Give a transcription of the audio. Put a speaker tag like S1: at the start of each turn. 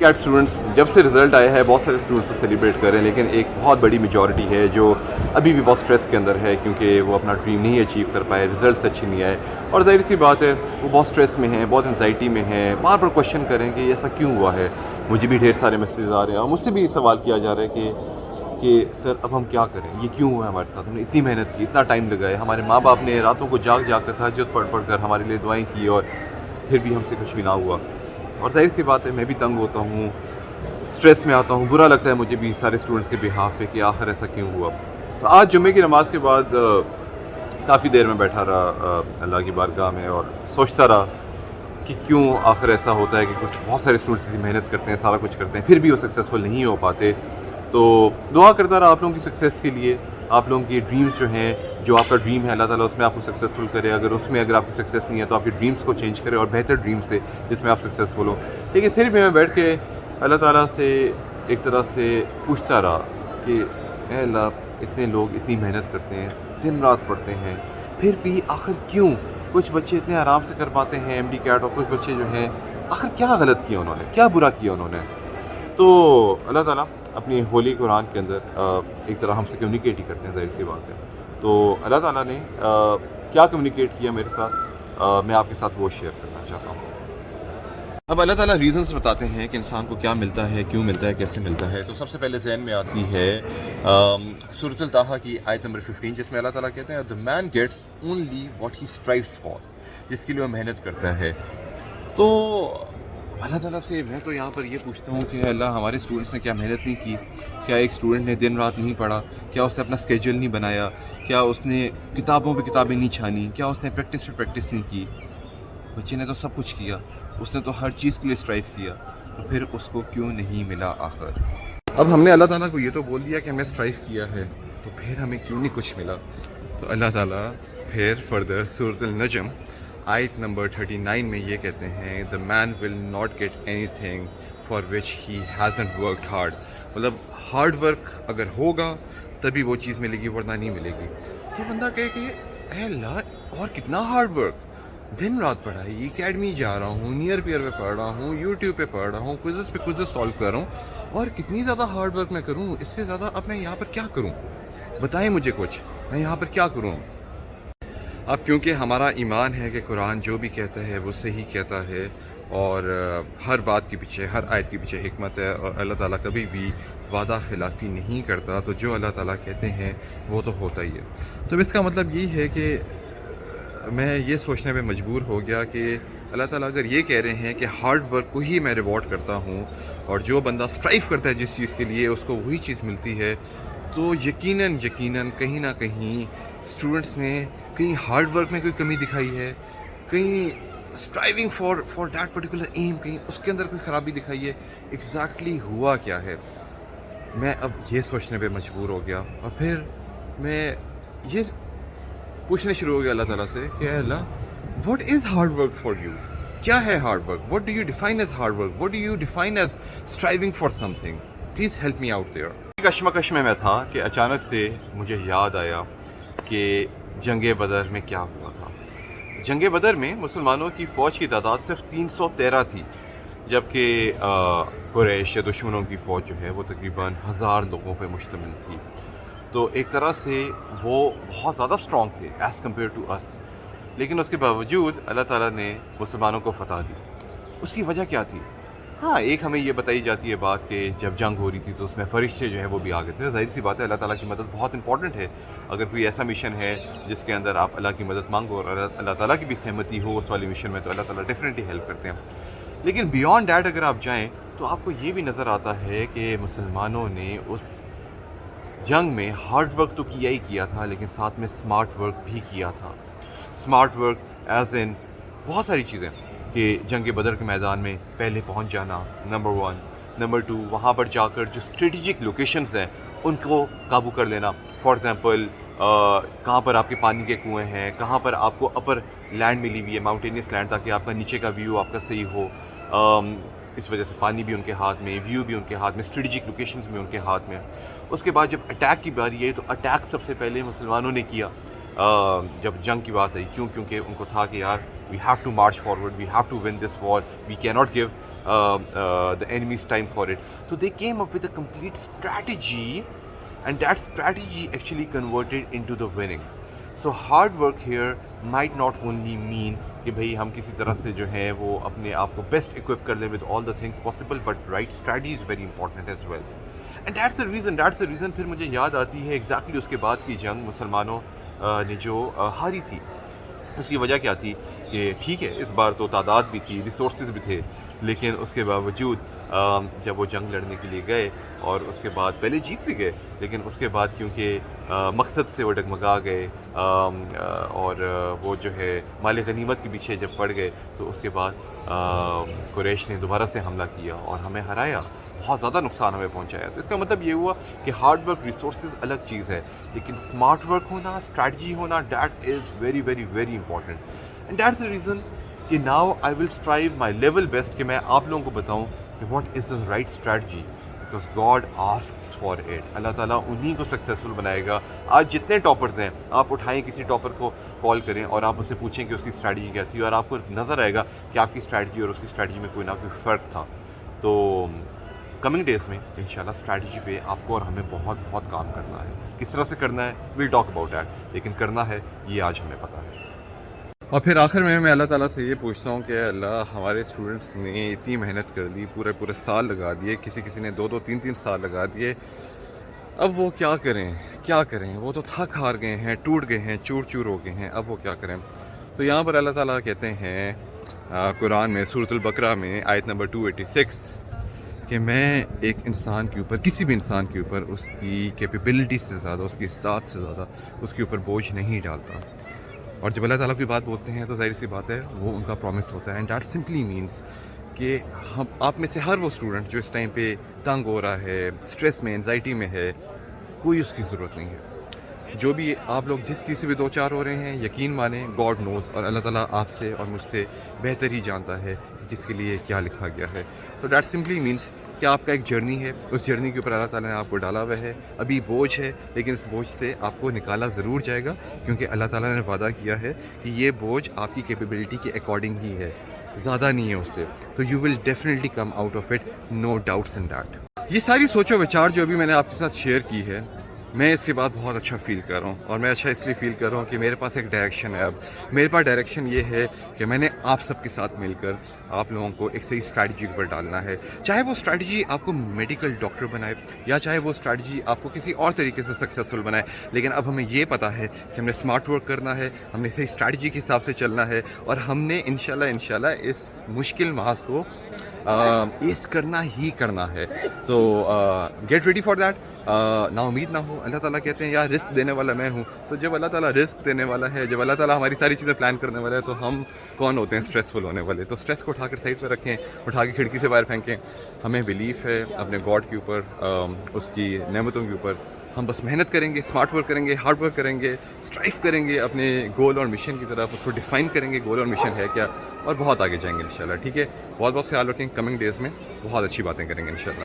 S1: Cat students जब से result आया है बहुत सारे स्टूडेंट्स तो सेलिब्रेट कर रहे हैं, लेकिन एक बहुत बड़ी मेजॉरिटी है जो अभी भी बहुत स्ट्रेस के अंदर है क्योंकि वो अपना ड्रीम नहीं अचीव कर पाए, रिजल्ट्स अच्छे नहीं आए। और ज़ाहिर सी बात है वो बहुत स्ट्रेस में हैं, बहुत एंजाइटी में हैं, बार बार क्वेश्चन करें कि ऐसा क्यों हुआ है। मुझे भी ढेर सारे मैसेज आ रहे हैं और मुझसे भी सवाल किया जा रहा है कि सर अब हम क्या करें, ये क्यों हुआ है हमारे साथ, हमने इतनी मेहनत की, इतना टाइम लगाया, हमारे माँ बाप ने रातों को जाग जाग कर तहज्जुद पढ़ पढ़ कर हमारे लिए दुआएं की और फिर भी हमसे कुछ भी ना हुआ। और ज़ाहिर सी बात है मैं भी तंग होता हूँ, स्ट्रेस में आता हूँ, बुरा लगता है मुझे भी सारे स्टूडेंट्स के बिहाफ पे कि आखिर ऐसा क्यों हुआ। तो आज जुम्मे की नमाज़ के बाद काफ़ी देर में बैठा रहा अल्लाह की बारगाह में और सोचता रहा कि क्यों आखिर ऐसा होता है कि कुछ बहुत सारे स्टूडेंट्स इतनी मेहनत करते हैं, सारा कुछ करते हैं, फिर भी वो सक्सेसफुल नहीं हो पाते। तो दुआ करता रहा आप लोगों की सक्सेस के लिए, आप लोगों की ड्रीम्स जो हैं, जो आपका ड्रीम है अल्लाह ताला उसमें आपको सक्सेसफुल करे। अगर आपकी सक्सेस नहीं है तो आपके ड्रीम्स को चेंज करे और बेहतर ड्रीम्स से जिसमें आप सक्सेसफुल हो। लेकिन फिर भी मैं बैठ के अल्लाह ताला से एक तरह से पूछता रहा कि ऐ अल्लाह, इतने लोग इतनी मेहनत करते हैं, दिन रात पढ़ते हैं, फिर भी आखिर क्यों? कुछ बच्चे इतने आराम से कर पाते हैं एमडी कैट और कुछ बच्चे जो हैं आखिर क्या गलत किया उन्होंने, क्या बुरा किया उन्होंने? तो अल्लाह ताला अपनी होली कुरान के अंदर एक तरह हमसे कम्युनिकेट ही करते हैं, ज़ाहिर सी बात है। तो अल्लाह ताला ने क्या कम्युनिकेट किया मेरे साथ, मैं आपके साथ वो शेयर करना चाहता हूँ। अब अल्लाह ताला रीज़न्स बताते हैं कि इंसान को क्या मिलता है, क्यों मिलता है, कैसे मिलता है। तो सबसे पहले ज़हन में आती है सूरह ताहा की आयत नंबर 15, जिसमें अल्लाह ताला कहते हैं the man gets only what he strives for, जिसके लिए वो मेहनत करता है। तो अल्लाह ताला से मैं तो यहाँ पर ये पूछता हूँ कि अल्लाह, हमारे स्टूडेंट्स ने क्या मेहनत नहीं की? क्या एक स्टूडेंट ने दिन रात नहीं पढ़ा? क्या उसने अपना स्केड्यूल नहीं बनाया? क्या उसने किताबों पे किताबें नहीं छानी? क्या उसने प्रैक्टिस पे प्रैक्टिस नहीं की? बच्चे ने तो सब कुछ किया, उसने तो हर चीज़ के लिए स्ट्राइव किया, तो फिर उसको क्यों नहीं मिला आखिर? अब हमने अल्लाह ताला को ये तो बोल दिया कि हमने स्ट्राइव किया है, तो फिर हमें क्यों नहीं कुछ मिला? तो अल्लाह ताला फिर फर्दर सूरह अल-नजम आयत नंबर 39 में ये कहते हैं the man will not get anything for which he hasn't worked hard. मतलब हार्ड वर्क अगर होगा तभी वो चीज़ मिलेगी, वरना नहीं मिलेगी। तो बंदा कहे कि ए अल्लाह, और कितना हार्ड वर्क, दिन रात पढ़ाई, एकेडमी जा रहा हूँ, नियर पियर पे पढ़ रहा हूँ, यूट्यूब पे पढ़ रहा हूँ, क्विज़ेस पे क्विज़ेस सॉल्व कर रहा हूँ, और कितनी ज़्यादा हार्ड वर्क मैं करूँ, इससे ज़्यादा अब मैं यहाँ पर क्या करूँ? बताएं मुझे कुछ, मैं यहाँ पर क्या करूँ? अब क्योंकि हमारा ईमान है कि कुरान जो भी कहता है वो सही कहता है और हर बात के पीछे, हर आयत के पीछे हिकमत है और अल्लाह ताला कभी भी वादा खिलाफ़ी नहीं करता, तो जो अल्लाह ताला कहते हैं वो तो होता ही है। तो इसका मतलब यही है कि मैं ये सोचने पे मजबूर हो गया कि अल्लाह ताला अगर ये कह रहे हैं कि हार्ड वर्क को ही मैं रिवॉर्ड करता हूँ और जो बंदा स्ट्राइव करता है जिस चीज़ के लिए उसको वही चीज़ मिलती है, तो यकीनन कहीं ना कहीं स्टूडेंट्स ने कहीं हार्ड वर्क में कोई कमी दिखाई है, कहीं striving for that particular aim, कहीं उसके अंदर कोई ख़राबी दिखाई है। एग्जैक्टली हुआ क्या है? मैं अब ये सोचने पे मजबूर हो गया और फिर मैं ये पूछने शुरू हो गया अल्लाह ताला से कि Allah, what is hard work for you? क्या है hard work? What do you define as hard work? What do you define as striving for something? Please help me out there. कश्मकश में मैं था कि अचानक से मुझे याद आया कि जंग बदर में क्या हुआ था। जंग बदर में मुसलमानों की फ़ौज की तादाद सिर्फ 313 थी, जबकि कुरैश या दुश्मनों की फ़ौज जो है वो तकरीबन 1000 लोगों पर मुश्तमिल थी। तो एक तरह से वो बहुत ज़्यादा स्ट्रॉन्ग थे एज़ कम्पेयर टू अस, लेकिन उसके बावजूद अल्लाह ताला ने मुसलमानों को फतह दी। उसकी वजह क्या थी? हाँ, एक हमें ये बताई जाती है बात कि जब जंग हो रही थी तो उसमें फरिश्ते जो हैं वो भी आ गए थे। ज़ाहिर सी बात है अल्लाह ताला की मदद बहुत इंपॉर्टेंट है। अगर कोई ऐसा मिशन है जिसके अंदर आप अल्लाह की मदद मांगो और अल्लाह ताला की भी सहमति हो उस वाले मिशन में, तो अल्लाह ताला डेफिनेटली हेल्प करते हैं। लेकिन बियॉन्ड डैट अगर आप जाएँ तो आपको ये भी नज़र आता है कि मुसलमानों ने उस जंग में हार्ड वर्क तो किया ही किया था, लेकिन साथ में स्मार्ट वर्क भी किया था। स्मार्ट वर्क एज़ इन बहुत सारी चीज़ें कि जंग बदर के मैदान में पहले पहुंच जाना, नंबर 1, नंबर 2 वहाँ पर जाकर जो स्ट्रेटेजिक लोकेशंस हैं उनको काबू कर लेना। फॉर एग्ज़ाम्पल कहाँ पर आपके पानी के कुएँ हैं, कहाँ पर आपको अपर लैंड मिली हुई है, माउंटेनियस लैंड, ताकि आपका नीचे का व्यू आपका सही हो। इस वजह से पानी भी उनके हाथ में, व्यू भी उनके हाथ में, स्ट्रेटेजिक लोकेशंस भी उनके हाथ में। उसके बाद जब अटैक की बारी आई तो अटैक सबसे पहले मुसलमानों ने किया जब जंग की बात आई। क्यों? क्योंकि उनको था कि यार we have to march forward, we have to win this war, we cannot give the enemies time for it. So they came up with a complete strategy, and that strategy actually converted into the winning. So hard work here might not only mean کہ بھئی ہم کسی طرح سے جو ہیں وہ اپنے آپ کو بیسٹ اکوپ کر لیں with all the things possible, but right strategy is very important as well. And that's the reason پھر مجھے یاد آتی ہے ایگزیکٹلی اس کے بعد کی جنگ مسلمانوں نے جو ہاری تھی. اس کی وجہ کیا تھی کہ ٹھیک ہے اس بار تو تعداد بھی تھی, ریسورسز بھی تھے, لیکن اس کے باوجود جب وہ جنگ لڑنے کے لیے گئے اور اس کے بعد پہلے جیت بھی گئے, لیکن اس کے بعد کیونکہ مقصد سے وہ ڈگمگا گئے اور وہ جو ہے مال غنیمت کے پیچھے جب پڑ گئے, تو اس کے بعد قریش نے دوبارہ سے حملہ کیا اور ہمیں ہرایا, بہت زیادہ نقصان ہمیں پہنچایا. تو اس کا مطلب یہ ہوا کہ ہارڈ ورک, ریسورسز الگ چیز ہے, لیکن اسمارٹ ورک ہونا, اسٹریٹجی ہونا, that is very very very important. And that's the reason کہ now I will strive my level best کہ میں آپ لوگوں کو بتاؤں کہ what is the right strategy, because God asks for it. Allah تعالیٰ انہی کو سکسیزفل بنائے گا. آج جتنے ٹاپرز ہیں آپ اٹھائیں کسی ٹاپر کو کال کریں اور آپ اس سے پوچھیں کہ اس کی اسٹریٹجی کیا تھی, اور آپ کو نظر آئے گا کہ آپ کی اسٹریٹجی اور اس کی اسٹریٹجی میں کوئی نہ کوئی فرق تھا. تو کمنگ ڈیز میں انشاءاللہ اسٹریٹجی پہ آپ کو اور ہمیں بہت بہت کام کرنا ہے. کس طرح سے کرنا ہے ویل ٹاک اباؤٹ دیٹ, لیکن کرنا ہے یہ آج ہمیں پتہ ہے. اور پھر آخر میں اللہ تعالیٰ سے یہ پوچھتا ہوں کہ اللہ ہمارے اسٹوڈنٹس نے اتنی محنت کر دی, پورے سال لگا دیے, کسی نے 2 3 سال لگا دیے, اب وہ کیا کریں, وہ تو تھک ہار گئے ہیں, ٹوٹ گئے ہیں, چور ہو گئے ہیں, اب وہ کیا کریں. تو یہاں پر اللہ تعالیٰ کہتے ہیں قرآن میں سورۃ البقرہ میں آیت نمبر 286 کہ میں ایک انسان کے اوپر, کسی بھی انسان کے اوپر اس کی کیپیبلٹی سے زیادہ, اس کی استطاعت سے زیادہ اس کے اوپر بوجھ نہیں ڈالتا. اور جب اللہ تعالیٰ کی بات بولتے ہیں تو ظاہر سی بات ہے وہ ان کا پرومس ہوتا ہے. اینڈ دیٹ سمپلی مینس کہ ہم آپ میں سے ہر وہ اسٹوڈنٹ جو اس ٹائم پہ تنگ ہو رہا ہے, اسٹریس میں, انزائٹی میں ہے, کوئی اس کی ضرورت نہیں ہے. جو بھی آپ لوگ جس چیز سے بھی 2-4 ہو رہے ہیں, یقین مانیں گاڈ نوز, اور اللہ تعالیٰ آپ سے اور مجھ سے بہتر ہی جانتا ہے کہ کس کے لیے کیا لکھا گیا ہے. تو دیٹ سمپلی مینس کہ آپ کا ایک جرنی ہے, اس جرنی کے اوپر اللہ تعالیٰ نے آپ کو ڈالا ہوا ہے. ابھی بوجھ ہے, لیکن اس بوجھ سے آپ کو نکالا ضرور جائے گا, کیونکہ اللہ تعالیٰ نے وعدہ کیا ہے کہ یہ بوجھ آپ کی کیپیبلٹی کے اکارڈنگ ہی ہے, زیادہ نہیں ہے اس سے. تو you will definitely come out of it, no doubts in that. یہ ساری سوچ و وچار جو ابھی میں نے آپ کے ساتھ شیئر کی ہے, میں اس کے بعد بہت اچھا فیل کر رہا ہوں. اور میں اچھا اس لیے فیل کر رہا ہوں کہ میرے پاس ایک ڈائریکشن ہے. اب میرے پاس ڈائریکشن یہ ہے کہ میں نے آپ سب کے ساتھ مل کر آپ لوگوں کو ایک صحیح اسٹریٹجی پر ڈالنا ہے. چاہے وہ اسٹریٹجی آپ کو میڈیکل ڈاکٹر بنائے, یا چاہے وہ اسٹریٹجی آپ کو کسی اور طریقے سے سکسیزفل بنائے, لیکن اب ہمیں یہ پتہ ہے کہ ہم نے اسمارٹ ورک کرنا ہے, ہم نے صحیح اسٹریٹجی کے حساب سے چلنا ہے, اور ہم نے انشاءاللہ اس مشکل محاذ کو ایس کرنا ہی کرنا ہے. تو گیٹ ریڈی فار دیٹ. نا امید نہ ہو. اللہ تعالیٰ کہتے ہیں یار رزق دینے والا میں ہوں. تو جب اللہ تعالیٰ رزق دینے والا ہے, جب اللہ تعالیٰ ہماری ساری چیزیں پلان کرنے والا ہے, تو ہم کون ہوتے ہیں اسٹریسفل ہونے والے. تو اسٹریس کو اٹھا کر سائڈ پہ رکھیں, اٹھا کے کھڑکی سے باہر پھینکیں. ہمیں بلیف ہے اپنے گاڈ کے اوپر, اس کی نعمتوں کے اوپر. ہم بس محنت کریں گے, اسمارٹ ورک کریں گے, ہارڈ ورک کریں گے, اسٹرائیو کریں گے اپنے گول اور مشن کی طرف, اس کو ڈیفائن کریں گے گول اور مشن ہے کیا, اور بہت آگے جائیں گے انشاءاللہ. ٹھیک ہے, بہت خیال رکھیں. کمنگ ڈیز میں بہت اچھی باتیں کریں گے انشاءاللہ.